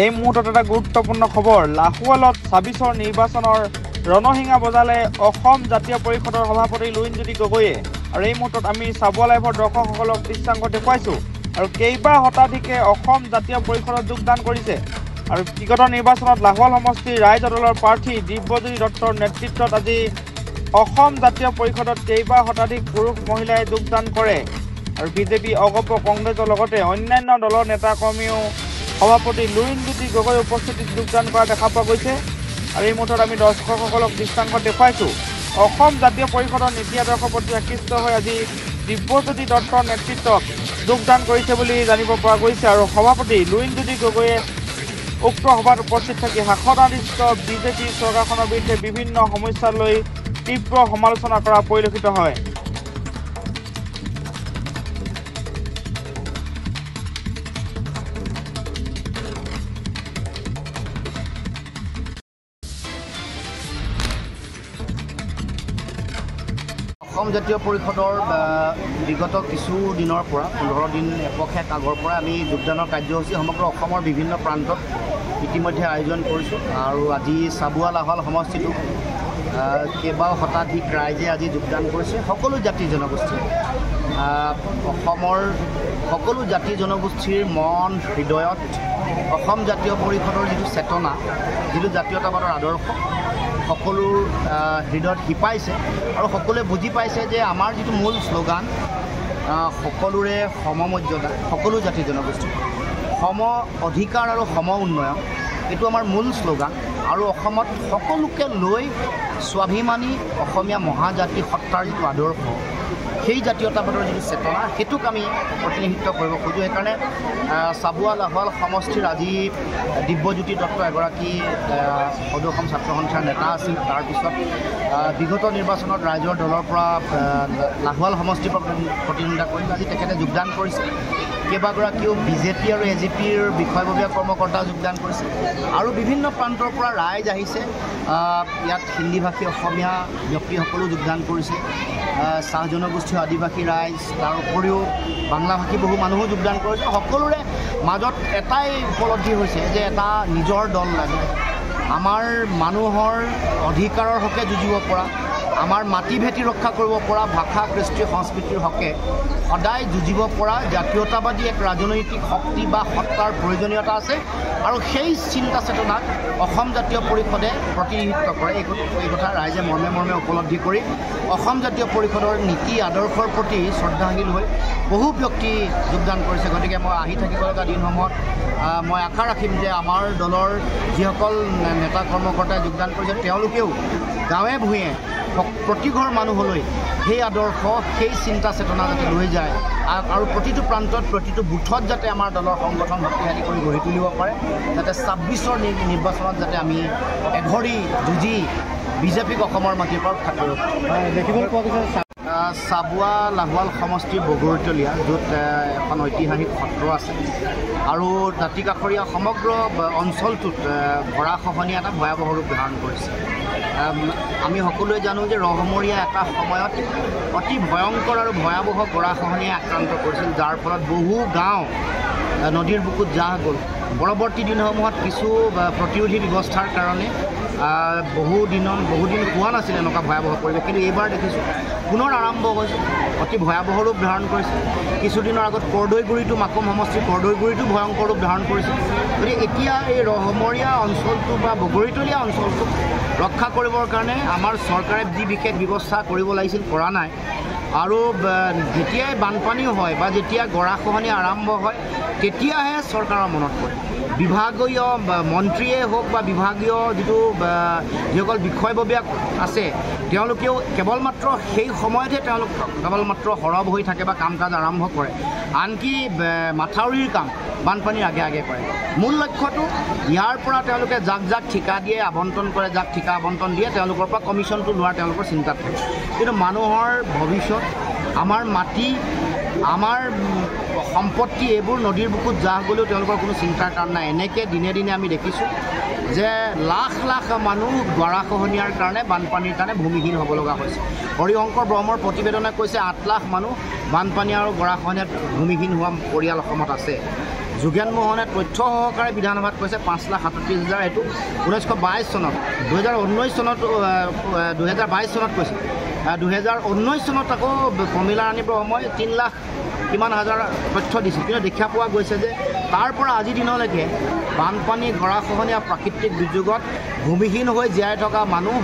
এই মুহূৰ্তত এটা গুৰুত্বপূৰ্ণ খবৰ লাহোৱালত ২৬ৰ নিৰ্বাচনৰ ৰণসিঙা বজালে অসম জাতীয় পৰিষদৰ সভাপতি লুৰিণজ্যোতি গগৈয়ে আৰু এই মুহূৰ্তত আমি চাবুৱা লাইভৰ দৰ্শকসকলক দৃশ্যাংশ দেখুৱাইছোঁ আৰু কেইবা শতাধিকে অসম জাতীয় পৰিষদত যোগদান কৰিছে আৰু বিগত নিৰ্বাচনত লাহোৱাল সমষ্টিৰ ৰাইজ দলৰ প্ৰাৰ্থী দিব্যজ্যোতি দত্তৰ নেতৃত্বত আজি অসম জাতীয় পৰিষদত কেইবা শতাধিক পুৰুষ মহিলাই যোগদান কৰে আৰু বিজেপি অগপ কংগ্ৰেছৰ লগতে অন্যান্য দলৰ নেতা কৰ্মীও সভাপতি লুৰিণজ্যোতি গগৈ উপস্থিতিত যোগদান কৰা দেখা পোৱা গৈছে আৰু এই মুহূৰ্তত আমি দৰ্শকসকলক দৃশ্যাংশ দেখুৱাইছোঁ অসম জাতীয় পৰিষদৰ নীতি আদৰ্শৰ প্ৰতি আকৃষ্ট হৈ আজি দিব্যজ্যোতি দত্তৰ নেতৃত্বত যোগদান কৰিছে বুলি জানিব পৰা গৈছে আৰু সভাপতি লুৰিণজ্যোতি গগৈয়ে উক্ত সভাত উপস্থিত থাকি শাসনাধিষ্ঠ বিজেপি চৰকাৰখনৰ বিৰুদ্ধে বিভিন্ন সমস্যা লৈ তীব্ৰ সমালোচনা কৰা পৰিলক্ষিত হয়। অসম জাতীয় পৰিষদৰ বিগত কিছু দিনৰ পৰা ১৫ দিন এপষেক আগৰ পৰা আমি যোগদানৰ কাৰ্যসূচী সমগ্ৰ অসমৰ বিভিন্ন প্ৰান্তত ইতিমধ্যে আয়োজন কৰিছোঁ আৰু আজি চাবুৱা লাহোৱাল সমষ্টিটো কেইবাও শতাধিক ৰাইজে আজি যোগদান কৰিছে সকলো জাতি জনগোষ্ঠী অসমৰ সকলো জাতি জনগোষ্ঠীৰ মন হৃদয়ত অসম জাতীয় পৰিষদৰ যিটো চেতনা যিটো জাতীয়তাবাদৰ আদৰ্শ সকলোৰ হৃদয়ত শিপাইছে আৰু সকলোৱে বুজি পাইছে যে আমাৰ যিটো মূল শ্লোগান সকলোৰে সমমৰ্যাদা সকলো জাতি জনগোষ্ঠী সম অধিকাৰ আৰু সম উন্নয়ন এইটো আমাৰ মূল শ্লোগান আৰু অসমত সকলোকে লৈ স্বাভিমানী অসমীয়া মহাজাতি সত্তাৰ যিটো আদৰ্শ সেই জাতীয়তাবাদৰ যিটো চেতনা সেইটোক আমি প্ৰতিনিধিত্ব কৰিব খোজোঁ। সেইকাৰণে চাবুৱা লাহোৱাল সমষ্টিৰ আজি দিব্যজ্যোতি দত্ত এগৰাকী সদৌ অসম ছাত্ৰ সন্থাৰ নেতা আছিল। তাৰপিছত বিগত নিৰ্বাচনত ৰাইজৰ দলৰ পৰা লাহোৱাল সমষ্টিৰ পৰা প্ৰতিদ্বন্দ্বিতা কৰি আজি তেখেতে যোগদান কৰিছে। কেইবাগৰাকীও বিজেপি আৰু এজিপিৰ বিষয়ববীয়া কৰ্মকৰ্তা যোগদান কৰিছে আৰু বিভিন্ন প্ৰান্তৰ পৰা ৰাইজ আহিছে। ইয়াত হিন্দীভাষী অসমীয়া ব্যক্তিসকলেও যোগদান কৰিছে, চাহ জনগোষ্ঠী আদিবাসী ৰাইজ, তাৰ উপৰিও বাংলাভাষী বহু মানুহো যোগদান কৰিছে। সকলোৰে মাজত এটাই উপলব্ধি হৈছে যে এটা নিজৰ দল লাগে, আমাৰ মানুহৰ অধিকাৰৰ হকে যুঁজিব পৰা, আমাৰ মাটি ভেটি ৰক্ষা কৰিব পৰা, ভাষা কৃষ্টি সংস্কৃতিৰ হকে সদায় যুঁজিব পৰা জাতীয়তাবাদী এক ৰাজনৈতিক শক্তি বা সত্তাৰ প্ৰয়োজনীয়তা আছে আৰু সেই চিন্তা চেতনাক অসম জাতীয় পৰিষদে প্ৰতিনিধিত্ব কৰে। এই কথা ৰাইজে মৰ্মে মৰ্মে উপলব্ধি কৰি অসম জাতীয় পৰিষদৰ নীতি আদৰ্শৰ প্ৰতি শ্ৰদ্ধাশীল হৈ বহু ব্যক্তি যোগদান কৰিছে। গতিকে মই আহি থাকিব লগা দিনসমূহত মই আশা ৰাখিম যে আমাৰ দলৰ যিসকল নেতা কৰ্মকৰ্তাই যোগদান কৰিছে তেওঁলোকেও গাঁৱে ভূঞে প্ৰতিঘৰ মানুহলৈ সেই আদৰ্শ সেই চিন্তা চেতনা যাতে লৈ যায় আৰু প্ৰতিটো প্ৰান্তত প্ৰতিটো বুথত যাতে আমাৰ দলৰ সংগঠন শক্তিশালী কৰি গঢ়ি তুলিব পাৰে, যাতে ২৬ৰ নিৰ্বাচনত যাতে আমি এঘৰি যুঁজি বিজেপিক অসমৰ মাটিৰ পৰা উৎখাত কৰিব পাৰোঁ। দেখিবলৈ পোৱা গৈছে চাবুৱা লাহোৱাল সমষ্টিৰ বগৰীতলীয়া, য'ত এখন ঐতিহাসিক সত্ৰ আছে আৰু দাঁতিকাষৰীয়া সমগ্ৰ অঞ্চলটোত গৰাখহনীয়া এটা ভয়াৱহ ৰূপ ধাৰণ কৰিছে। আমি সকলোৱে জানো যে ৰহমৰীয়া এটা সময়ত অতি ভয়ংকৰ আৰু ভয়াৱহ গৰাখহনীয়াই আক্ৰান্ত কৰিছিল, যাৰ ফলত বহু গাঁও নদীৰ বুকুত জাহ গ'ল। পৰৱৰ্তী দিনসমূহত কিছু প্ৰতিৰোধী ব্যৱস্থাৰ কাৰণে বহুদিন হোৱা নাছিল এনেকুৱা ভয়াৱহ পৰিৱেশ, কিন্তু এইবাৰ দেখিছোঁ পুনৰ আৰম্ভ হৈছে, অতি ভয়াৱহ ৰূপ ধাৰণ কৰিছে। কিছুদিনৰ আগত কৰদৈগুৰিটো মাকুম সমষ্টিৰ কৰদৈগুৰিটো ভয়ংকৰ ৰূপ ধাৰণ কৰিছে। গতিকে এতিয়া এই ৰহমৰীয়া অঞ্চলটো বা বগৰীতলীয়া অঞ্চলটোক ৰক্ষা কৰিবৰ কাৰণে আমাৰ চৰকাৰে যি বিশেষ ব্যৱস্থা কৰিব লাগিছিল কৰা নাই আৰু যেতিয়াই বানপানী হয় বা যেতিয়া গৰাখহনীয়া আৰম্ভ হয় তেতিয়াহে চৰকাৰৰ মনত পৰে। বিভাগীয় মন্ত্ৰীয়ে হওক বা বিভাগীয় যিসকল বিষয়ববীয়া আছে তেওঁলোকেও কেৱল মাত্ৰ সেই সময়তহে তেওঁলোক কেৱল মাত্ৰ সৰব হৈ থাকে বা কাম কাজ আৰম্ভ কৰে, আনকি মাথাউৰিৰ কাম বানপানীৰ আগে আগে কৰে। মূল লক্ষ্যটো ইয়াৰ পৰা তেওঁলোকে যাক যাক ঠিকা দিয়ে আবণ্টন কৰে, যাক ঠিকা আবণ্টন দিয়ে তেওঁলোকৰ পৰা কমিশ্যনটো লোৱাৰ তেওঁলোকৰ চিন্তাত থাকে। কিন্তু মানুহৰ ভৱিষ্যত, আমাৰ মাটি, আমাৰ সম্পত্তি এইবোৰ নদীৰ বুকুত জাহ গ'লেও তেওঁলোকৰ কোনো চিন্তাৰ কাৰণ নাই। এনেকৈ দিনে দিনে আমি দেখিছোঁ যে লাখ লাখ মানুহ গৰাখহনীয়াৰ কাৰণে বানপানীৰ কাৰণে ভূমিহীন হ'ব লগা হৈছে। হৰিশংকৰ ব্ৰহ্মৰ প্ৰতিবেদনে কৈছে ৮ লাখ মানুহ বানপানী আৰু গৰাখহনীয়াত ভূমিহীন হোৱা পৰিয়াল অসমত আছে। যোগেন মোহনে তথ্য সহকাৰে বিধানসভাত কৈছে 5,37,000 এইটো 1922 চনত 2019 চনত 2022 চনত কৈছে 2019 চনত আকৌ প্ৰমীলা ৰাণী ব্ৰহ্মই 3 লাখ কিমান হাজাৰ তথ্য দিছিল কিন্তু দেখা পোৱা গৈছে যে তাৰ পৰা আজি দিনলৈকে বানপানী গৰাখহনীয়া প্ৰাকৃতিক দুৰ্যোগত ভূমিহীন হৈ জীয়াই থকা মানুহ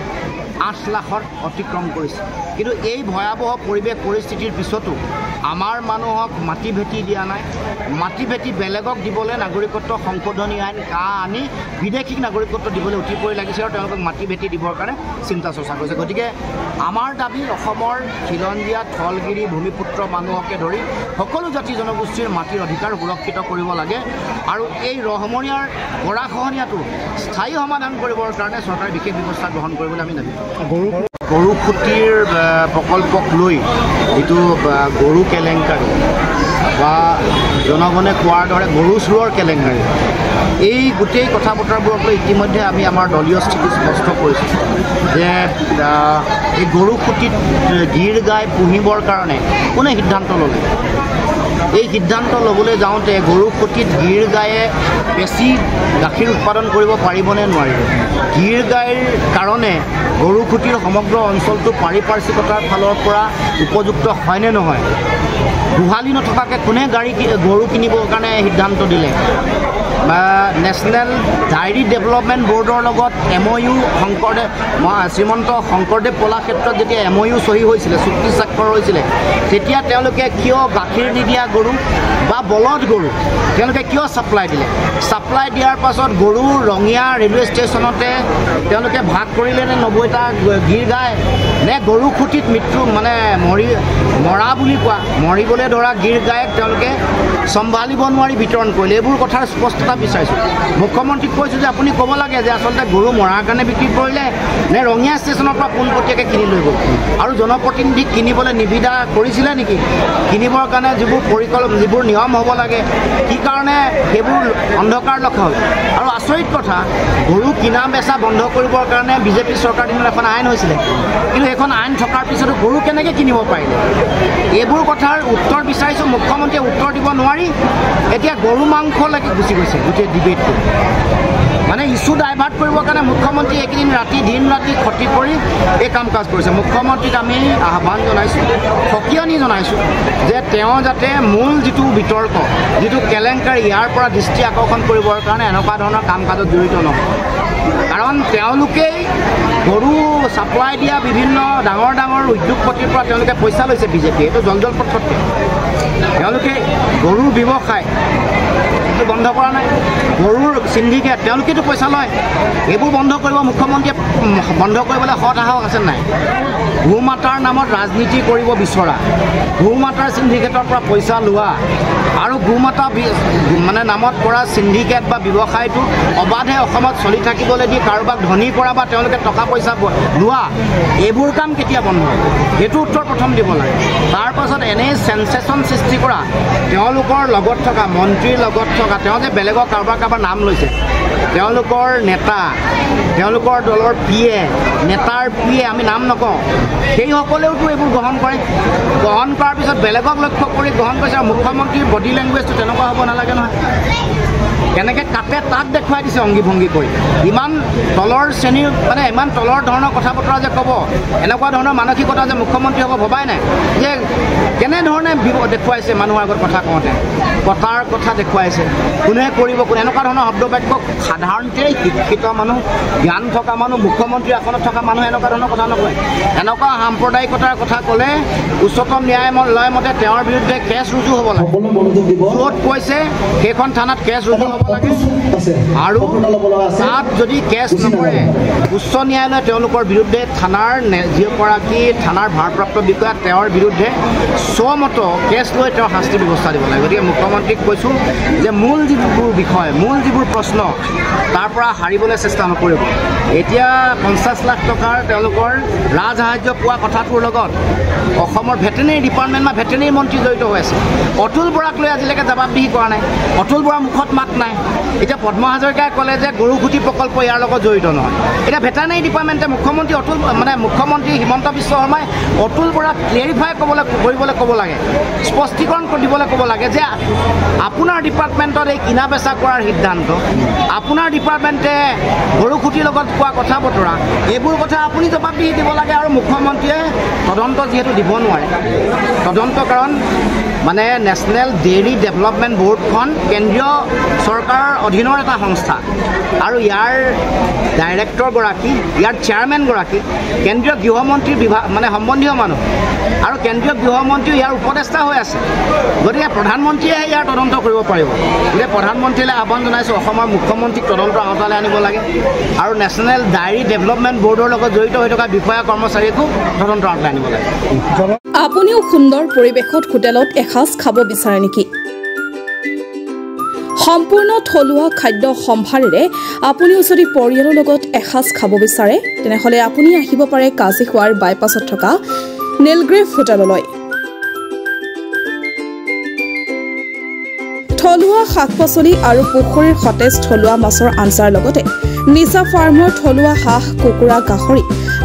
8 লাখত অতিক্ৰম কৰিছে কিন্তু এই ভয়াৱহ পৰিৱেশ পৰিস্থিতিৰ পিছতো আমাৰ মানুহক মাটি ভেটি দিয়া নাই মাটি ভেটি বেলেগক দিবলৈ নাগৰিকত্ব সংশোধনী আইন আনি বিদেশীক নাগৰিকত্ব দিবলৈ উঠি পৰি লাগিছে আৰু তেওঁলোকক মাটি ভেটি দিবৰ কাৰণে চিন্তা চৰ্চা কৰিছে গতিকে আমাৰ দাবী অসমৰ খিলঞ্জীয়া থলগিৰি ভূমিপুত্ৰ মানুহকে ধৰি সকলো জাতি জনগোষ্ঠীৰ মাটিৰ অধিকাৰ সুৰক্ষিত কৰিব লাগে আৰু এই ৰহমৰীয়াৰ গৰাখহনীয়াটো স্থায়ী সমাধান কৰিবৰ কাৰণে চৰকাৰে বিশেষ ব্যৱস্থা গ্ৰহণ কৰিবলৈ আমি দাবী গৰু খুঁটিৰ প্ৰকল্পক লৈ যিটো গৰু কেলেংকাৰী বা জনগণে কোৱাৰ দৰে গৰু চোৰৰ কেলেংকাৰী এই গোটেই কথা বতৰাবোৰক লৈ ইতিমধ্যে আমি আমাৰ দলীয় স্থিতি স্পষ্ট কৰিছোঁ যে এই গৰু খুঁটিত গীৰ গাই পুহিবৰ কাৰণে কোনে সিদ্ধান্ত ল'লে এই সিদ্ধান্ত ল'বলৈ যাওঁতে গৰু খুঁটিত গীৰ গায়ে বেছি গাখীৰ উৎপাদন কৰিব পাৰিবনে নোৱাৰিব গীৰ গাইৰ কাৰণে গৰু খুঁটিৰ সমগ্ৰ অঞ্চলটো পাৰিপাৰ্শ্বিকতাৰ ফালৰ পৰা উপযুক্ত হয়নে নহয় গোহালি নথকাকৈ কোনে গৰু কিনিবৰ কাৰণে সিদ্ধান্ত দিলে নেশ্যনেল ডায়েৰী ডেভেলপমেণ্ট বৰ্ডৰ লগত MOU শ্ৰীমন্ত শংকৰদেৱ কলাক্ষেত্ৰত যেতিয়া MOU চহী হৈছিলে চুক্তি স্বাক্ষৰ হৈছিলে তেতিয়া তেওঁলোকে কিয় গাখীৰ নিদিয়া গৰু বা বলদ গৰু তেওঁলোকে কিয় ছাপ্লাই দিলে ছাপ্লাই দিয়াৰ পাছত গৰু ৰঙিয়া ৰেলৱে ষ্টেচনতে তেওঁলোকে ভাগ কৰিলে নে 90টা গীৰ গাই নে গৰু খুঁটিত মৃত্যু মানে মৰা বুলি কোৱা মৰিবলৈ ধৰা গীৰ গায়ক তেওঁলোকে চম্ভালিব নোৱাৰি বিতৰণ কৰিলে এইবোৰ কথাৰ স্পষ্টতা বিচাৰিছোঁ মুখ্যমন্ত্ৰীক কৈছোঁ যে আপুনি ক'ব লাগে যে আচলতে গৰু মৰাৰ কাৰণে বিক্ৰী কৰিলে নে ৰঙিয়া ষ্টেচনৰ পৰা পোনপটীয়াকৈ কিনি লৈ গ'ল আৰু জনপ্ৰতিনিধিক কিনিবলৈ নিবিদা কৰিছিলে নেকি কিনিবৰ কাৰণে যিবোৰ নিয়ম হ'ব লাগে কি কাৰণে সেইবোৰ অন্ধকাৰ লক্ষ্য হ'ল আৰু আচৰিত কথা গৰু কিনা বেচা বন্ধ কৰিবৰ কাৰণে বিজেপি চৰকাৰ দিনত এখন আইন হৈছিলে কিন্তু সেইখন আইন থকাৰ পিছতো গৰু কেনেকৈ কিনিব পাৰিলে এইবোৰ কথাৰ উত্তৰ বিচাৰিছোঁ মুখ্যমন্ত্ৰীয়ে উত্তৰ দিব নোৱাৰি এতিয়া গৰু মাংসলৈকে গুচি গৈছে গোটেই ডিবেটটো মানে ইছ্যু ডাইভাৰ্ট কৰিবৰ কাৰণে মুখ্যমন্ত্ৰী এইকেইদিন দিন ৰাতি ক্ষতি কৰি এই কাম কাজ কৰিছে মুখ্যমন্ত্ৰীক আমি আহ্বান জনাইছোঁ সকিয়নি জনাইছোঁ যে তেওঁ যাতে মূল যিটো বিতৰ্ক যিটো কেলেংকাৰী ইয়াৰ পৰা দৃষ্টি আকৰ্ষণ কৰিবৰ কাৰণে এনেকুৱা ধৰণৰ কাম কাজত জড়িত নহয় কাৰণ তেওঁলোকেই গৰু ছাপ্লাই দিয়া বিভিন্ন ডাঙৰ উদ্যোগপতিৰ পৰা তেওঁলোকে পইচা লৈছে বিজেপিয়ে এইটো জল পথত তেওঁলোকে গৰুৰ ব্যৱসায় বন্ধ কৰা নাই গৰুৰ সিন্ডিকেট তেওঁলোকেতো পইচা লয় এইবোৰ বন্ধ কৰিব মুখ্যমন্ত্ৰীয়ে বন্ধ কৰিবলৈ সৎ সাহস আছে নাই ভূমাতাৰ নামত ৰাজনীতি কৰিব বিচৰা ভূমাতাৰ সিন্ডিকেটৰ পৰা পইচা লোৱা আৰু ভূমাতা মানে নামত কৰা সিন্ডিকেট বা ব্যৱসায়টো অবাধে অসমত চলি থাকিবলৈ দি কাৰোবাক ধনী কৰা বা তেওঁলোকে টকা পইচা লোৱা এইবোৰ কাম কেতিয়া বন্ধ সেইটো উত্তৰ প্ৰথম দিব লাগে তাৰ পাছত এনেই সেন্সেশ্যন সৃষ্টি কৰা তেওঁলোকৰ লগত থকা মন্ত্ৰীৰ লগত থকা তেওঁ যে বেলেগৰ কাৰোবাৰ নাম লৈছে তেওঁলোকৰ নেতা তেওঁলোকৰ দলৰ PA নেতাৰ PA আমি নাম নকওঁ সেইসকলেওতো এইবোৰ গ্ৰহণ কৰে গ্ৰহণ কৰাৰ পিছত বেলেগক লক্ষ্য কৰি গ্ৰহণ কৰিছে আৰু মুখ্যমন্ত্ৰীৰ বডি লেংগুৱেজটো তেনেকুৱা হ'ব নালাগে নহয় কেনেকৈ কাটে তাক দেখুৱাই দিছে অংগী ভংগী কৰি ইমান তলৰ শ্ৰেণীৰ মানে ইমান তলৰ ধৰণৰ কথা বতৰা যে ক'ব এনেকুৱা ধৰণৰ মানসিকতা যে মুখ্যমন্ত্ৰী হ'ব ভবাই নাই যে কেনেধৰণে দেখুৱাইছে মানুহৰ আগত কথা কওঁতে কথাৰ কথা দেখুৱাইছে কোনে কৰিব কোনে এনেকুৱা ধৰণৰ শব্দ বাক্য সাধাৰণতে শিক্ষিত মানুহ জ্ঞান থকা মানুহ মুখ্যমন্ত্ৰী আসনত থকা মানুহ এনেকুৱা ধৰণৰ কথা নকয় এনেকুৱা সাম্প্ৰদায়িকতাৰ কথা ক'লে উচ্চতম ন্যায়ালয় মতে তেওঁৰ বিৰুদ্ধে কেছ ৰুজু হ'ব লাগে য'ত কৈছে সেইখন থানাত কেছ ৰুজু হ'ব লাগে আৰু তাত যদি কেছ নকৰে উচ্চ ন্যায়ালয়ে তেওঁলোকৰ বিৰুদ্ধে থানাৰ যিগৰাকী থানাৰ ভাৰপ্ৰাপ্ত বিষয়া তেওঁৰ বিৰুদ্ধে স্বমত কেছ লৈ তেওঁৰ শাস্তি ব্যৱস্থা দিব লাগে গতিকে মুখ্যমন্ত্ৰীক কৈছোঁ যে মূল যিবোৰ বিষয় মূল যিবোৰ প্ৰশ্ন তাৰ পৰা হাৰিবলৈ চেষ্টা নকৰিব এতিয়া 50 লাখ টকাৰ তেওঁলোকৰ ৰাজসাহায্য পোৱা কথাটোৰ লগত অসমৰ ভেটেনেৰী ডিপাৰ্টমেণ্ট বা ভেটেনেৰী মন্ত্ৰী জড়িত হৈ আছে অতুল বৰাক লৈ আজিলৈকে জবাবদিহি কৰা নাই অতুল বৰাৰ মুখত মাত নাই নাই এতিয়া পদ্ম হাজৰিকাই ক'লে যে গৰুখুটি প্ৰকল্প ইয়াৰ লগত জড়িত নহয় এতিয়া ভেটেৰিনেৰী ডিপাৰ্টমেণ্টে মুখ্যমন্ত্ৰী হিমন্ত বিশ্ব শৰ্মাই অতুল বৰাক ক্লিয়াৰিফাই কৰিবলৈ ক'ব লাগে স্পষ্টীকৰণ দিবলৈ ক'ব লাগে যে আপোনাৰ ডিপাৰ্টমেণ্টত এই কিনা বেচা কৰাৰ সিদ্ধান্ত আপোনাৰ ডিপাৰ্টমেণ্টে গৰুখুটিৰ লগত কোৱা কথা বতৰা এইবোৰ কথা আপুনি জবাবদিহি দিব লাগে আৰু মুখ্যমন্ত্ৰীয়ে তদন্ত যিহেতু দিব নোৱাৰে তদন্ত কাৰণ মানে নেশ্যনেল ডেইৰী ডেভেলপমেণ্ট বৰ্ডখন কেন্দ্ৰীয় চৰকাৰৰ অধীনৰ এটা সংস্থা আৰু ইয়াৰ ডাইৰেক্টৰগৰাকী ইয়াৰ চেয়াৰমেনগৰাকী কেন্দ্ৰীয় গৃহমন্ত্ৰীৰ বিভাগ মানে সম্বন্ধীয় মানুহ আৰু কেন্দ্ৰীয় গৃহমন্ত্ৰী ইয়াৰ উপদেষ্টা হৈ আছে গতিকে প্ৰধানমন্ত্ৰীয়ে ইয়াৰ তদন্ত কৰিব পাৰিব গতিকে প্ৰধানমন্ত্ৰীলৈ আহ্বান জনাইছোঁ অসমৰ মুখ্যমন্ত্ৰীক তদন্ত আওতালৈ আনিব লাগে আৰু নেশ্যনেল ডায়েৰী ডেভেলপমেণ্ট বৰ্ডৰ লগত জড়িত হৈ থকা বিষয়া কৰ্মচাৰীকো তদন্ত আওতালৈ আনিব লাগে আপুনিও সুন্দৰ পৰিৱেশত হোটেলত এসাঁজ খাব বিচাৰে নেকি সম্পূৰ্ণ থলুৱা খাদ্য সম্ভাৰেৰে আপুনিও যদি পৰিয়ালৰ লগত এসাঁজ খাব বিচাৰে তেনেহ'লে আপুনি আহিব পাৰে কাজিখোৱাৰ বাইপাছত থকা নীলগ্ৰেভ হোটেললৈ থলুৱা শাক-পাচলি আৰু পুখুৰীৰ সতেজ থলুৱা মাছৰ আঞ্জাৰ লগতে নিচা ফাৰ্মৰ থলুৱা হাঁহ কুকুৰা গাহৰি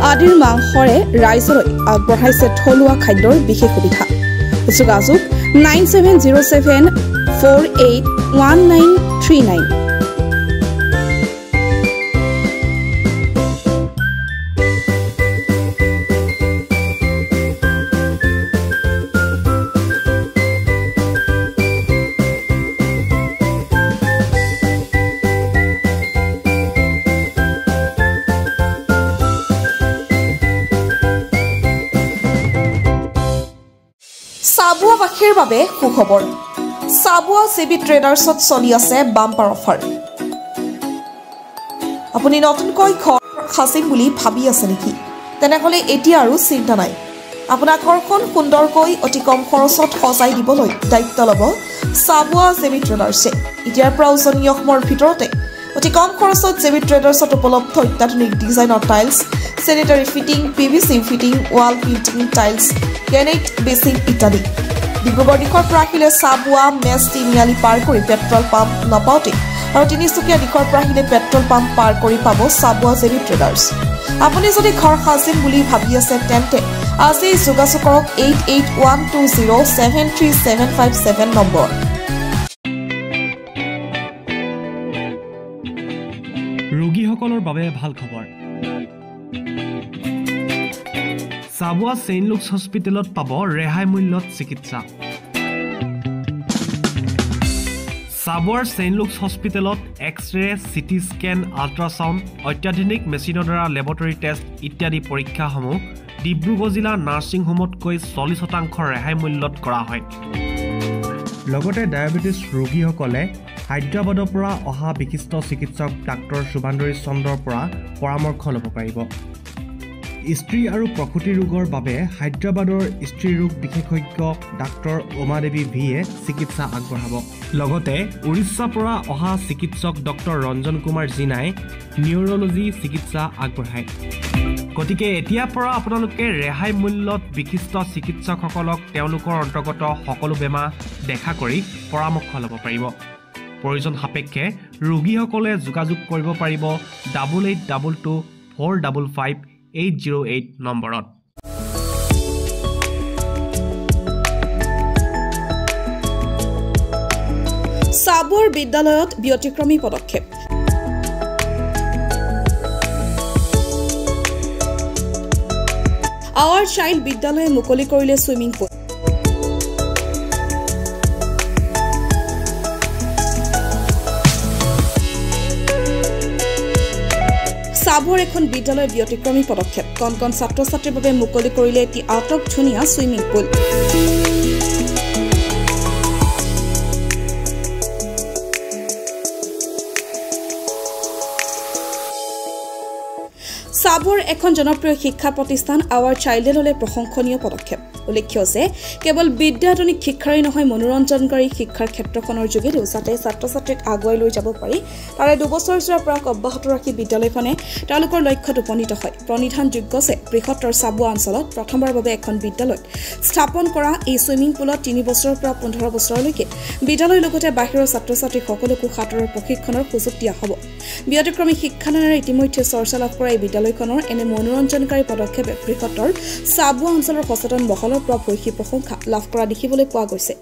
আদিৰ মাংসৰে ৰাইজলৈ আগবঢ়াইছে থলুৱা খাদ্যৰ বিশেষ সুবিধা যোগাযোগ 9707481939 চাবুৱাবাসীৰ বাবে সুখবৰ চাবুৱা চিবি ট্ৰেডাৰ্ছত চলি আছে বাম্পাৰ অফাৰ আপুনি নতুনকৈ ঘৰ সাজিম বুলি ভাবি আছে নেকি তেনেহ'লে এতিয়া আৰু চিন্তা নাই আপোনাৰ ঘৰখন সুন্দৰকৈ অতি কম খৰচত সজাই দিবলৈ দায়িত্ব ল'ব চাবুৱা চিবি ট্ৰেডাৰ্ছে এতিয়াৰ পৰা উজনি অসমৰ ভিতৰতে অতি কম খৰচত চিবি ট্ৰেডাৰ্ছত উপলব্ধ অত্যাধুনিক ডিজাইনৰ tiles sanitary fitting, PVC fitting, wall painting, tiles, granite basin ইত্যাদি ডিব্ৰুগড় দিশৰ পৰা আহিলে চাবুৱা মেছ তিনিআলি পাৰ কৰি পেট্ৰল পাম্প নাপাওঁতে আৰু তিনিচুকীয়া দিশৰ পৰা আহিলে পেট্ৰল পাম্প পাৰ কৰি পাব চাবুৱা জেবি ট্ৰেডাৰ্ছ আপুনি যদি ঘৰ সাজিম বুলি ভাবি আছে তেন্তে আজি যোগাযোগ কৰক 8812073757 নম্বৰ ৰোগীসকলৰ বাবে ভাল খবৰ চাবুৱা ছেইণ্ট লুকছ হস্পিটেলত পাব ৰেহাই মূল্যত চিকিৎসা চাবুৱাৰ ছেইণ্ট লুকছ হস্পিটেলত এক্স-ৰে চিটি স্কেন আল্ট্ৰাছাউণ্ড অত্যাধুনিক মেচিনৰ দ্বাৰা লেবৰেটৰী টেষ্ট ইত্যাদি পৰীক্ষাসমূহ ডিব্ৰুগড় জিলা নাৰ্ছিং হোমতকৈ 40% ৰেহাই মূল্যত কৰা হয় লগতে ডায়েবেটিছ ৰোগীসকলে হায়দৰাবাদৰ পৰা অহা বিশিষ্ট চিকিৎসক ডাক্তৰ শুভান্দৰী চন্দ্ৰৰ পৰা পৰামৰ্শ ল'ব পাৰিব স্ত্ৰী আৰু প্ৰসূতি ৰোগৰ বাবে হায়দৰাবাদৰ স্ত্ৰী ৰোগ বিশেষজ্ঞ ডাক্তৰ উমা দেৱী ভিয়ে চিকিৎসা আগবঢ়াব লগতে উৰিষ্যাৰ পৰা অহা চিকিৎসক ডক্তৰ ৰঞ্জন কুমাৰ জিনাই নিউৰলজি চিকিৎসা আগবঢ়ায় গতিকে এতিয়াৰ পৰা আপোনালোকে ৰেহাই মূল্যত বিশিষ্ট চিকিৎসকসকলক তেওঁলোকৰ অন্তৰ্গত সকলো বেমাৰ দেখা কৰি পৰামৰ্শ ল'ব পাৰিব প্ৰয়োজন সাপেক্ষে ৰোগীসকলে যোগাযোগ কৰিব পাৰিব 8822455808 নম্বৰত চাবুৱাৰ বিদ্যালয়ত ব্যতিক্ৰমী পদক্ষেপ আৱাৰ চাইল্ড বিদ্যালয়ে মুকলি কৰিলে সুইমিং পুল চাবুৱাৰ এখন বিদ্যালয়ৰ ব্যতিক্ৰমী পদক্ষেপ কণ কণ ছাত্ৰ ছাত্ৰীৰ বাবে মুকলি কৰিলে এটি আটকধুনীয়া সুইমিং পুল চাবুৱাৰ এখন জনপ্ৰিয় শিক্ষা প্ৰতিষ্ঠান আৱাৰ চাইল্ডে ল'লে প্ৰশংসনীয় পদক্ষেপ উল্লেখ্য যে কেৱল বিদ্যাধনিক শিক্ষাৰেই নহয় মনোৰঞ্জনকাৰী শিক্ষাৰ ক্ষেত্ৰখনৰ যোগেদিও যাতে ছাত্ৰ ছাত্ৰীক আগুৱাই লৈ যাব পাৰি তাৰে দুবছৰজোৰা প্ৰয়াস অব্যাহত ৰাখি বিদ্যালয়খনে তেওঁলোকৰ লক্ষ্যত উপনীত হয় প্ৰণিধানযোগ্য যে বৃহত্তৰ চাবুৱা অঞ্চলত প্ৰথমবাৰৰ বাবে এখন বিদ্যালয়ত স্থাপন কৰা এই ছুইমিং পুলত 3 বছৰৰ পৰা 15 বছৰলৈকে বিদ্যালয়ৰ লগতে বাহিৰৰ ছাত্ৰ ছাত্ৰী সকলোকো সাঁতোৰৰ প্ৰশিক্ষণৰ সুযোগ দিয়া হ'ব ব্যতিক্ৰমী শিক্ষাদানেৰে ইতিমধ্যে চৰ্চা লাভ কৰা এই বিদ্যালয়খনৰ এনে মনোৰঞ্জনকাৰী পদক্ষেপে বৃহত্তৰ চাবুৱা অঞ্চলৰ সচেতন মহলৰ পৰা ভূয়সী প্ৰশংসা লাভ কৰা দেখিবলৈ পোৱা গৈছে